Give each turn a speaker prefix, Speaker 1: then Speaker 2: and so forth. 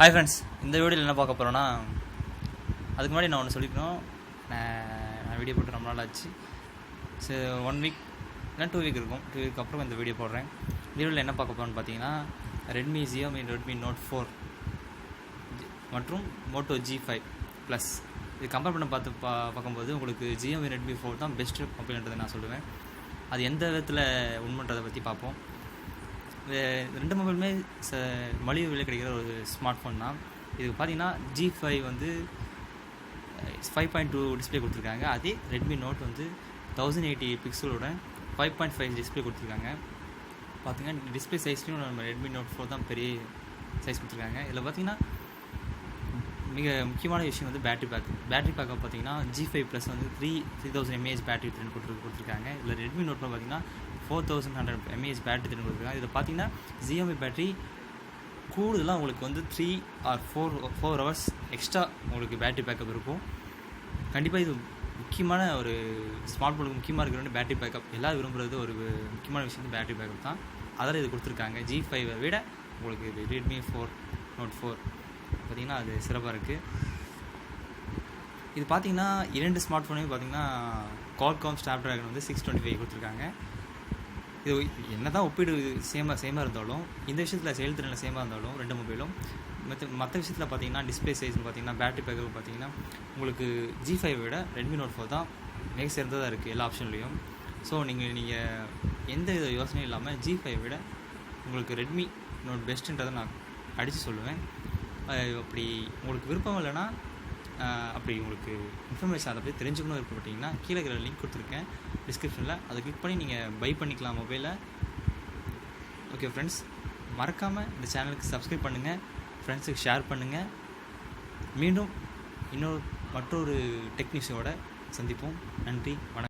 Speaker 1: Hi friends, இந்த வீடியோவில் என்ன பார்க்க போகிறோன்னா, அதுக்கு முன்னாடி நான் ஒன்று சொல்லிக்கணும். நான் வீடியோ போட்டு ரொம்ப நாள் ஆச்சு. ஸோ 1 வீக் இல்லை 2 வீக் இருக்கும். 2 வீக் அப்புறம் இந்த வீடியோ போடுறேன். வீடியோவில் என்ன பார்க்க போகிறோன்னு பார்த்தீங்கன்னா, ரெட்மி நோட் 4 மற்றும் மோட்டோ G5 ப்ளஸ் இது கம்பேர் பண்ண பார்க்கும்போது உங்களுக்கு Xiaomi Redmi 4 தான் பெஸ்ட்டு மொபைல்ன்றதை நான் சொல்லுவேன். அது எந்த விதத்தில் உண்மைன்றதை பற்றி பார்ப்போம். ரெண்டு மொபைலுமே மலிவு விலை கிடைக்கிற ஒரு ஸ்மார்ட் ஃபோன் தான். இது பார்த்தீங்கன்னா G5 வந்து 5.2 டிஸ்பிளே கொடுத்துருக்காங்க. அதே ரெட்மி நோட் வந்து 1080 பிக்சலோட 5.5 டிஸ்பிளே கொடுத்துருக்காங்க. பார்த்தீங்கன்னா டிஸ்பிளே சைஸ்லையும் நம்ம ரெட்மி நோட் 4 தான் பெரிய சைஸ் கொடுத்துருக்காங்க. இதில் பார்த்தீங்கன்னா மிக முக்கியமான விஷயம் வந்து பேட்டரி பேக்கப் பார்த்தீங்கன்னா G5 ப்ளஸ் வந்து 3000 mAh பேட்டரி திறன் கொடுத்துருக்காங்க. இதில் ரெட்மி நோட்டில் பார்த்தீங்கன்னா 4100 mAh பேட்டரி திறன் கொடுத்துருக்காங்க. இதில் பார்த்தீங்கன்னா Xiaomi பேட்டரி கூடுதலாக உங்களுக்கு வந்து 3 or 4 ஹவர்ஸ் எக்ஸ்ட்ரா உங்களுக்கு பேட்டரி பேக்கப் இருக்கும். கண்டிப்பாக இது முக்கியமான ஒரு ஸ்மார்ட் ஃபோனுக்கு முக்கியமாக இருக்கிற பேட்டரி பேக்கப். எல்லாம் விரும்புகிறது ஒரு முக்கியமான விஷயம் பேட்டரி பேக்கப் தான். அதில் இது கொடுத்துருக்காங்க. G5 விட உங்களுக்கு இது ரெட்மி நோட் 4 பார்த்திங்கன்னா அது சிறப்பாக இருக்குது. இது பார்த்திங்கன்னா இரண்டு ஸ்மார்ட் ஃபோனையும் பார்த்திங்கன்னா Qualcomm Snapdragon வந்து 625 கொடுத்துருக்காங்க. இது என்ன தான் ஒப்பீடு சேமாக இருந்தாலும், இந்த விஷயத்தில் செயல்திறனில் சேமாக இருந்தாலும் ரெண்டு மொபைலும் மற்ற விஷயத்தில் பார்த்தீங்கன்னா டிஸ்பிளே சைஸ்னு பார்த்தீங்கன்னா பேட்டரி பேக்கப் பார்த்தீங்கன்னா உங்களுக்கு G5 விட ரெட்மி நோட் 4 தான் மிக சிறந்ததாக இருக்குது எல்லா ஆப்ஷன்லேயும். ஸோ நீங்கள் எந்த வித யோசனையும் இல்லாமல் G5 விட உங்களுக்கு ரெட்மி நோட் பெஸ்ட்டுன்றதை நான் அடித்து சொல்லுவேன். அப்படி உங்களுக்கு விருப்பம் இல்லைன்னா, அப்படி உங்களுக்கு இன்ஃபர்மேஷன் அதை பற்றி தெரிஞ்சுக்கணும் விருப்பப்பட்டீங்கன்னா கீழே இருக்கிற லிங்க் கொடுத்துருக்கேன் டிஸ்கிரிப்ஷனில். அதை கிளிக் பண்ணி நீங்கள் பை பண்ணிக்கலாம் மொபைலை. ஓகே ஃப்ரெண்ட்ஸ், மறக்காமல் இந்த சேனலுக்கு சப்ஸ்கிரைப் பண்ணுங்கள், ஃப்ரெண்ட்ஸுக்கு ஷேர் பண்ணுங்கள். மீண்டும் மற்றொரு டெக்னிக்ஸோடு சந்திப்போம். நன்றி, வணக்கம்.